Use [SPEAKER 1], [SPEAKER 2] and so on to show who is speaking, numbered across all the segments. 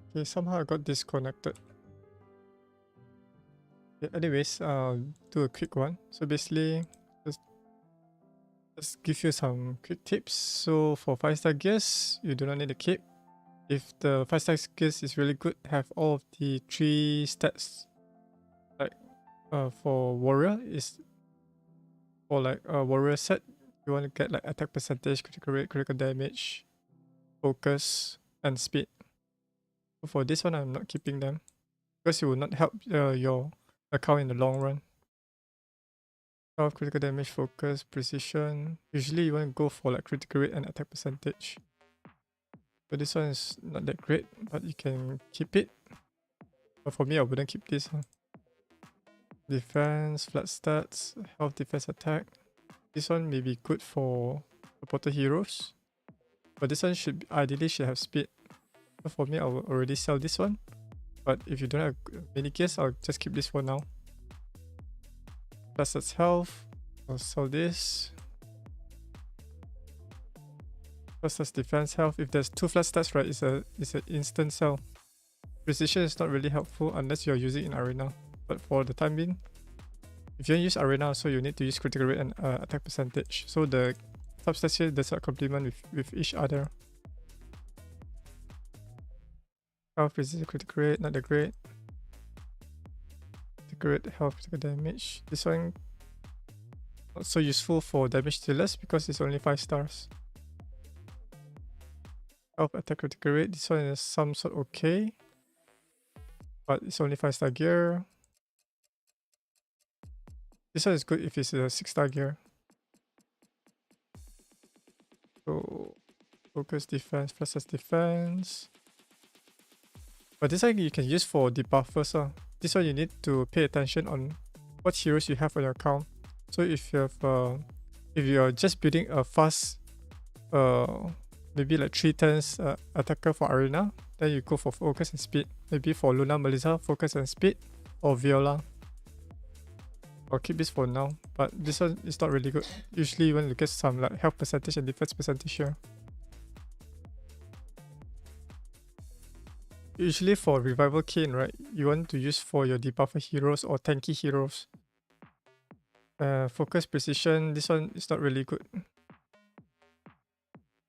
[SPEAKER 1] Okay, somehow I got disconnected. Yeah, anyways, do a quick one. So basically, just give you some quick tips. So for 5-star gears, you do not need a cape. If the 5-star gears is really good, have all of the 3 stats. Like for warrior is for like a warrior set, you want to get like attack percentage, critical rate, critical damage, focus, and speed. So for this one, I'm not keeping them because it will not help your account in the long run. Critical damage, focus, precision. Usually you want to go for like critical rate and attack percentage. So this one is not that great, but you can keep it. But for me, I wouldn't keep this. Defense, flat stats, health, defense, attack. This one may be good for supporter heroes. But this one ideally should have speed. So for me, I will already sell this one. But if you don't have many gears, I'll just keep this for now. Plus that's health. I'll sell this. Plus that's defense, health. If there's 2 flat stats, right, it's an instant sell. Precision is not really helpful unless you're using it in arena. But for the time being, if you use arena, so you need to use critical rate and attack percentage. So the substats here does not complement with each other. Health, precision, critical rate, not that great. Critical rate, health, critical damage. This one not so useful for damage dealers because it's only 5 stars. Health, attack, critical rate. This one is some sort okay, but it's only 5-star gear. This one is good if it's a 6-star gear. So focus, defense, plus defense. But this one you can use for debuffers. This one you need to pay attention on what heroes you have on your account. So if you have, if you're just building a fast, maybe like 3 turns attacker for arena, then you go for focus and speed. Maybe for Luna Melissa, focus and speed, or Viola. I'll keep this for now, but this one is not really good. Usually you want to get some like health percentage and defense percentage here. Usually for Revival Cane, right, you want to use for your debuffer heroes or tanky heroes. Focus, precision, this one is not really good.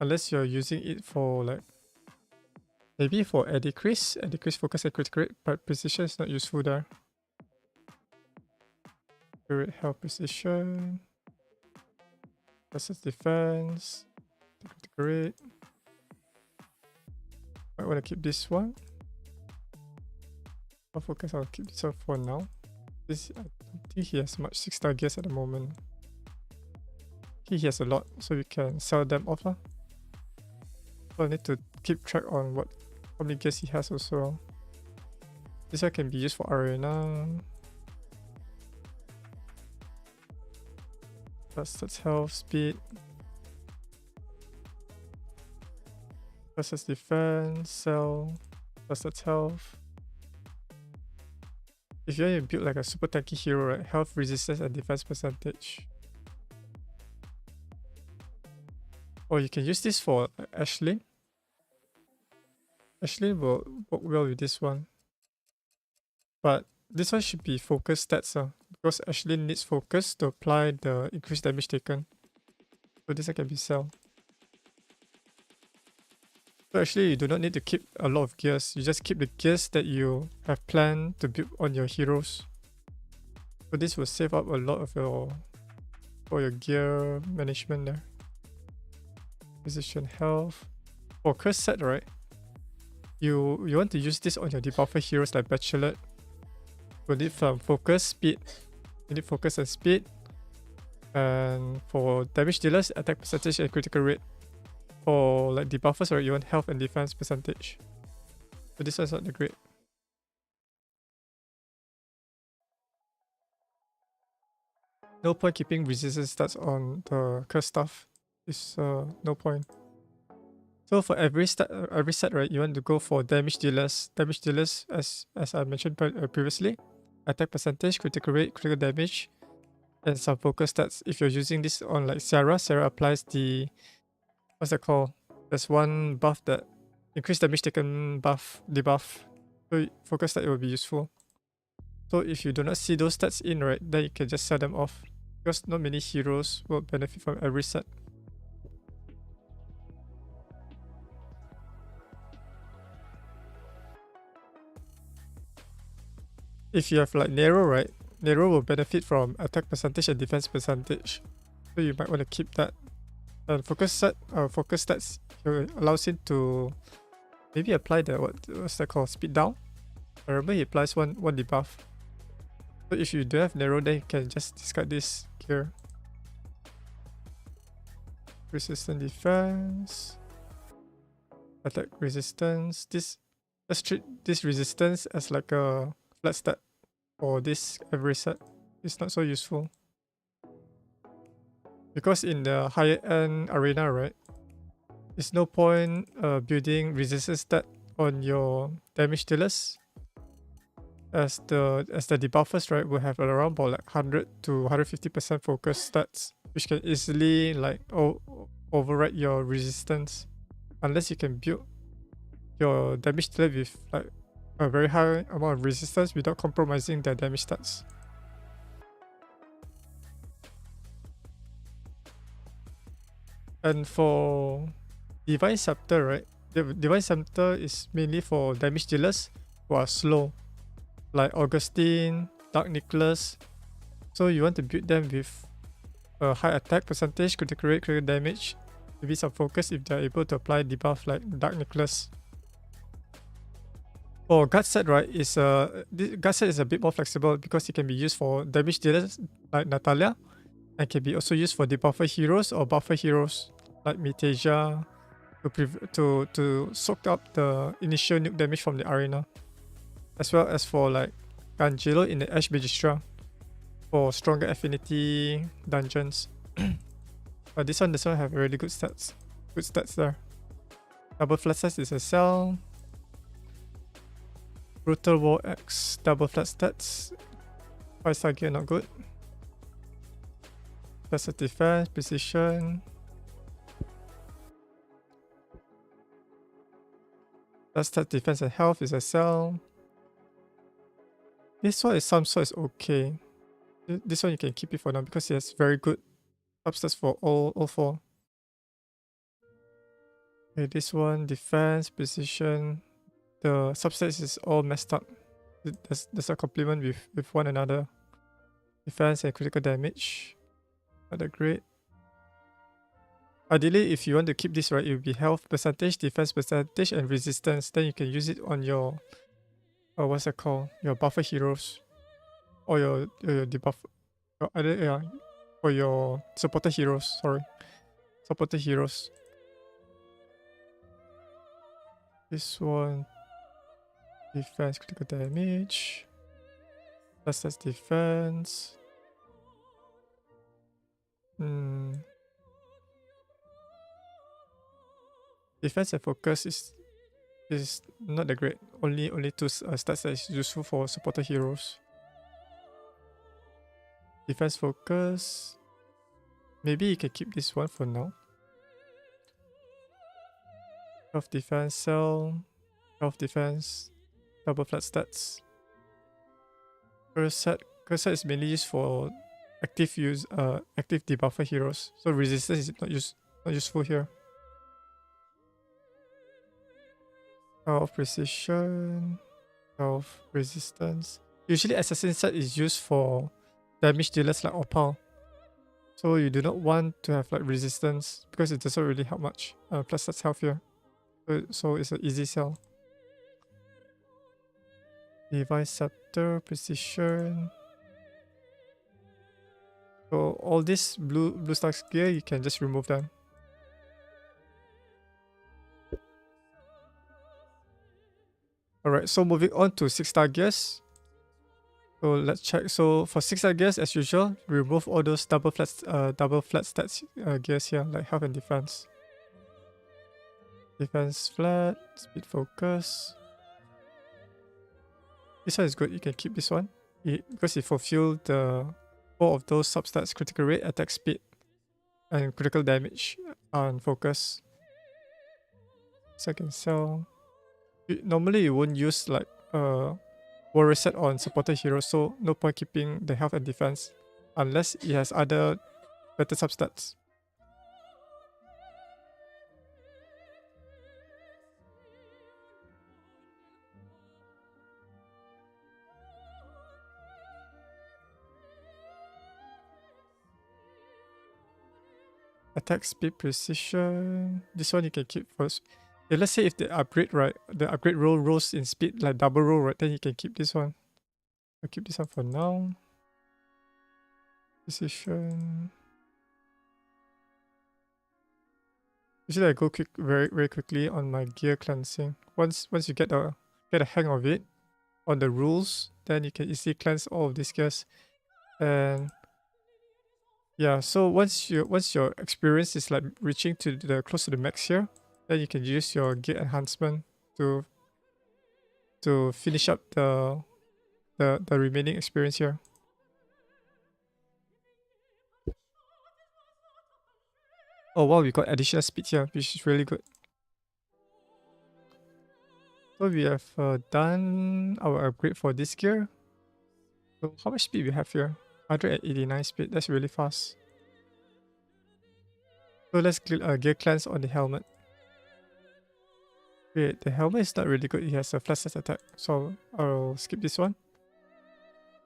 [SPEAKER 1] Unless you're using it for like, maybe for decrease focus and critical rate, but precision is not useful there. Critical rate, health, precision. Versus defense. Critical rate. I want to keep this one. For focus, I'll keep this one for now. This, I don't think he has much 6-star gears at the moment. He has a lot, so we can sell them off. So I need to keep track on how many gears he has also. This one can be used for arena. That's health, speed. That's defense, sell. That's health. If you want to build like a super tanky hero, right, health, resistance, and defense percentage. Or you can use this for Ashley. Ashley will work well with this one. But this one should be focus stats because Ashley needs focus to apply the increased damage taken. So this one can be sell. So actually you do not need to keep a lot of gears. You just keep the gears that you have planned to build on your heroes. So this will save up a lot of your gear management there. Position, health. For curse set, right? You want to use this on your debuffer heroes like Bachelet. You need focus, speed. You need focus and speed. And for damage dealers, attack percentage and critical rate. For like debuffers, right, you want health and defense percentage. So this one's not that great. No point keeping resistance stats on the curse stuff. It's no point. So for every set, right, you want to go for damage dealers. Damage dealers, as I mentioned previously, attack percentage, critical rate, critical damage, and some focus stats. If you're using this on like Sarah applies the, what's that called? There's one buff that increase damage taken buff, debuff. So focus stat, it will be useful. So if you do not see those stats in, right, then you can just sell them off. Because not many heroes will benefit from every set. If you have like Nero, right, Nero will benefit from attack percentage and defense percentage. So you might want to keep that. And focus stats allows him to maybe apply the what's that called, speed down. I remember he applies one debuff. So if you do have Nero, then you can just discard this gear. Resistant defense, attack resistance. Let's treat this resistance as like a flat stat for this every set. It's not so useful because in the higher end arena, right, there's no point building resistance stat on your damage dealers, as the debuffers, right, will have around about like 100 to 150% focus stats, which can easily like override your resistance unless you can build your damage dealer with like a very high amount of resistance without compromising their damage stats. And for Divine Scepter, right, the Divine Scepter is mainly for damage dealers who are slow, like Augustine, Dark Nicholas. So you want to build them with a high attack percentage, critical rate, critical damage, maybe some focus if they're able to apply debuff like Dark Nicholas. For Guard set, right, this Guard set is a bit more flexible because it can be used for damage dealers like Natalia, and can be also used for debuffer heroes or buffer heroes like Mitasia to soak up the initial nuke damage from the arena, as well as for like Angelo in the Ash Magistra for stronger affinity dungeons. But this one doesn't have really good stats. Good stats there. Double flat stats is a cell. Brutal War X, double flat stats. 5-star gear, not good. Passive defense, precision. Flat stat defense and health is a cell. This one is some sort is okay. This one you can keep it for now because it has very good substats for all four. Okay, this one, defense, precision. The substats is all messed up. There's a complement with one another. Defense and critical damage. Not that great. Ideally, if you want to keep this, right, it will be health percentage, defense percentage, and resistance. Then you can use it on your what's that called? Your buffer heroes. Or your debuff. Or your supporter heroes, sorry. Supporter heroes. This one. Defense, critical damage. That's defense. Defense and focus is not that great. Only two stats that is useful for supporter heroes. Defense focus. Maybe you can keep this one for now. Health defense cell. Health defense. Double flat stats. Curse set is mainly used for active debuffer heroes. So resistance is not useful here. Health precision. Health resistance. Usually assassin set is used for damage dealers like Opal. So you do not want to have like resistance because it doesn't really help much. Plus that's health here. So it's an easy sell. Divine Scepter, precision. So all this blue stacks gear, you can just remove them. Alright, so moving on to 6-star gears. So let's check. So for 6-star gears, as usual, remove all those double flat stats gears here, like health and defense. Defense flat, speed focus. This one is good. You can keep this one because it fulfills the 4 of those substats: critical rate, attack speed, and critical damage and focus. So I can sell. Normally you won't use like war reset on supported hero, so no point keeping the health and defense unless it has other better substats. Attack speed, precision. This one you can keep first. Yeah, let's say if the upgrade, right, the upgrade roll rolls in speed like double roll, right, then you can keep this one. I'll keep this one for now. Precision. Usually I go very quickly on my gear cleansing. Once you get a hang of it on the rules, then you can easily cleanse all of these gears. And yeah, so once your experience is like reaching to the close to the max here, then you can use your gear enhancement to finish up the remaining experience here. Oh wow, we got additional speed here, which is really good. So we have done our upgrade for this gear. So how much speed we have here? 189 speed. That's really fast. So let's gear cleanse on the helmet. Wait, the helmet is not really good. It has a flat set attack, so I'll skip this one.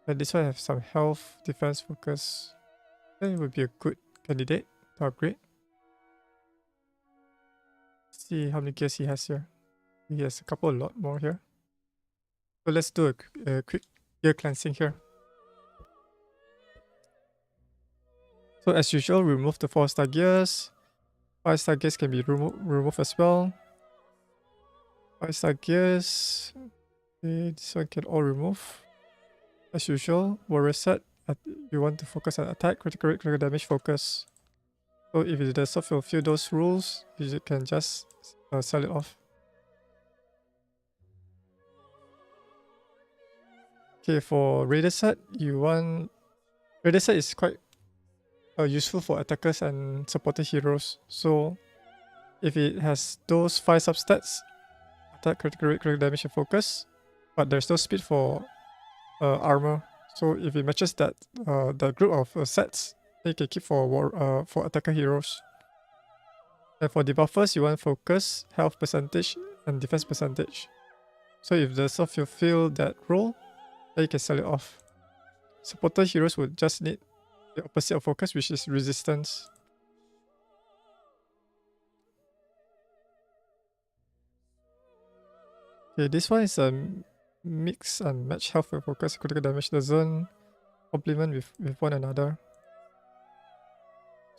[SPEAKER 1] And this one has some health, defense, focus. Then it would be a good candidate to upgrade. See how many gears he has here. He has a lot more here. So let's do a quick gear cleansing here. So as usual, remove the 4-star gears. 5-star gears can be removed as well. 5-star gears. Okay, this one can all remove. As usual, war reset. You want to focus on attack, critical rate, critical damage, focus. So if it does not fulfill those rules, you can just sell it off. Okay, for Raider set, Raider set is quite useful for attackers and supported heroes. So if it has those 5 substats, attack, critical rate, critical damage, and focus, but there's no speed for armor. So if it matches that the group of sets, then you can keep for attacker heroes. And for debuffers, you want focus, health percentage, and defense percentage. So if the sort fulfill that role, then you can sell it off. Supporter heroes would just need the opposite of focus, which is resistance. Okay, this one is a mix and match health and focus. Critical damage doesn't complement with one another.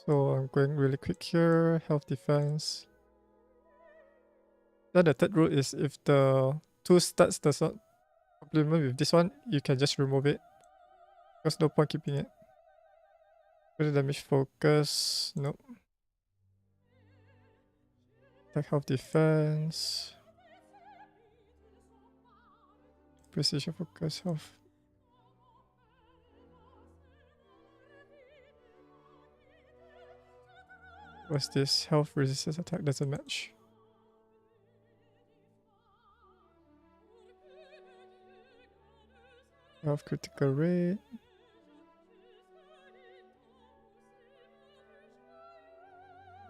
[SPEAKER 1] So I'm going really quick here. Health, defense. Then the third rule is if the 2 stats does not complement with this one, you can just remove it. There's no point keeping it. Critical damage, focus. Nope. Attack, health, defense. Precision, focus, health. What's this? Health, resistance, attack doesn't match. Health, critical rate.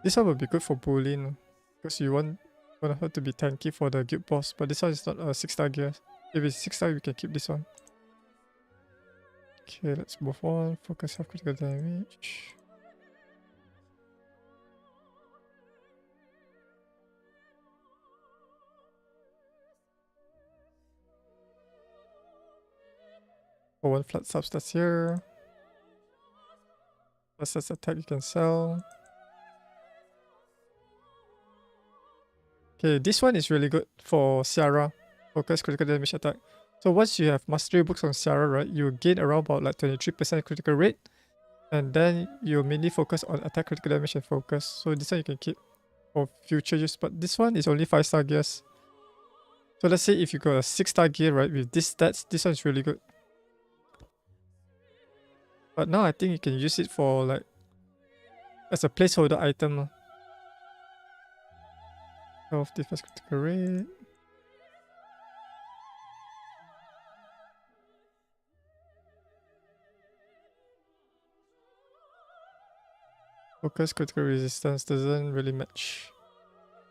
[SPEAKER 1] This one would be good for Bullying because you want her to be tanky for the guild boss, but this one is not a 6-star gear. If it's 6-star, we can keep this one. Okay, let's move on. Focus, health, critical damage. For 1 flat substats here. Plus attack you can sell. Okay, this one is really good for Ciara. Focus, critical damage, attack. So once you have mastery books on Ciara, right, you gain around about like 23% critical rate. And then you mainly focus on attack, critical damage, and focus. So this one you can keep for future use. But this one is only 5-star gears. So let's say if you got a 6-star gear, right, with this stats, this one is really good. But now I think you can use it for like as a placeholder item. Health, defense, critical rate. Focus, critical resistance doesn't really match.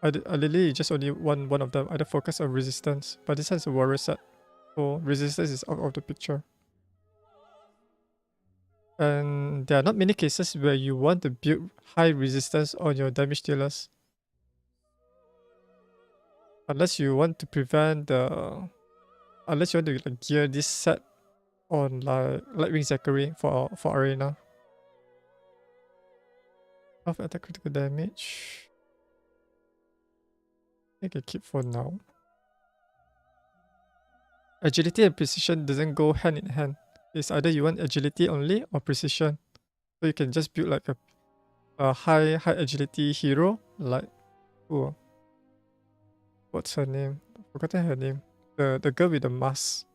[SPEAKER 1] I literally just only one of them, either focus or resistance. But this has a warrior set, so resistance is out of the picture. And there are not many cases where you want to build high resistance on your damage dealers. Unless you want to prevent the... Unless you want to like, gear this set on like Lightwing Zachary for Arena. Half attack critical damage. I can keep for now. Agility and precision doesn't go hand in hand. It's either you want agility only or precision. So you can just build like a high agility hero like what's her name? I've forgotten her name. The girl with the mask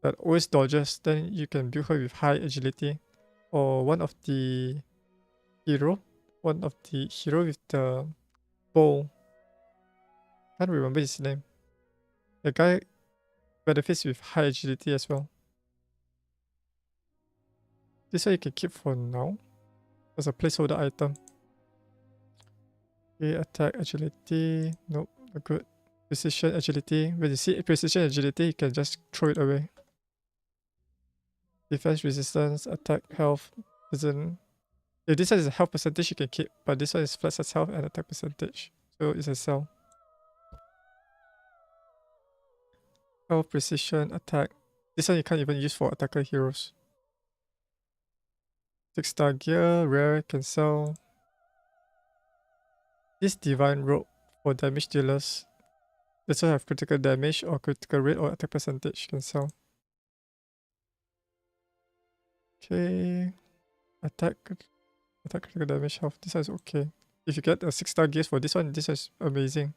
[SPEAKER 1] that always dodges. Then you can build her with high agility, or one of the hero with the bow. Can't remember his name. The guy benefits with high agility as well. This one you can keep for now as a placeholder item. Okay, attack agility. Nope, not good. Precision agility. When you see precision agility, you can just throw it away. Defense resistance, attack health doesn't. If this one is a health percentage, you can keep, but this one is flat as health and attack percentage, so it's a sell. Health, precision, attack. This one you can't even use for attacker heroes. 6-star gear, rare, can sell. This divine rope for damage dealers. This one have critical damage or critical rate or attack percentage, can sell. Okay. Attack critical damage health. This one is okay. If you get a 6-star gears for this one is amazing.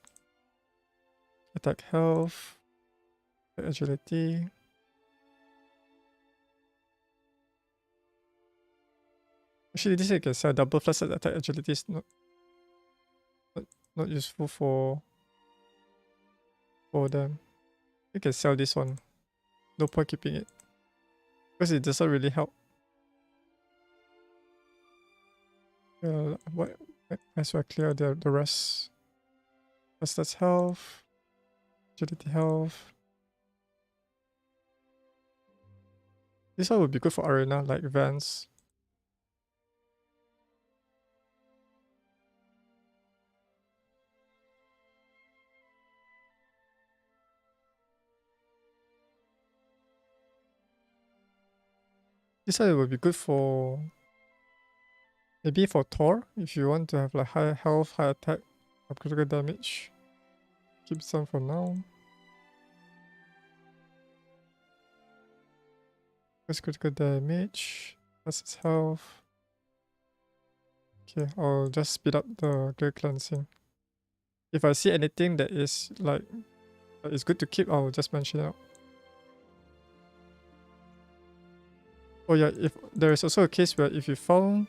[SPEAKER 1] Attack health. Agility. Actually, this one can sell. Double flash attack agility is not useful for them. You can sell this one. No point keeping it, because it doesn't really help. What? Might as well clear the rest. That's health. Agility health. This one would be good for Arena, like Vans. This one would be good for... Maybe for Thor, if you want to have like high health, high attack, critical damage. Keep some for now. That's critical damage. That's its health. Okay, I'll just speed up the clear cleansing. If I see anything that is like is good to keep, I'll just mention it. Oh yeah, if there is also a case where if you found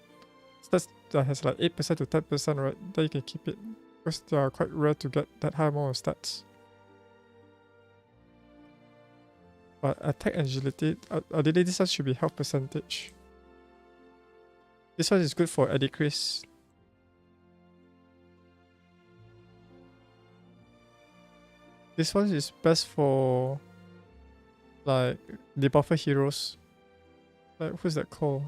[SPEAKER 1] stats that has like 8% to 10%, right, then you can keep it, because they are quite rare to get that high amount of stats. But attack agility, ideally this one should be health percentage. This one is good for Eddie Chris. This one is best for like debuffer heroes. Like who's that called?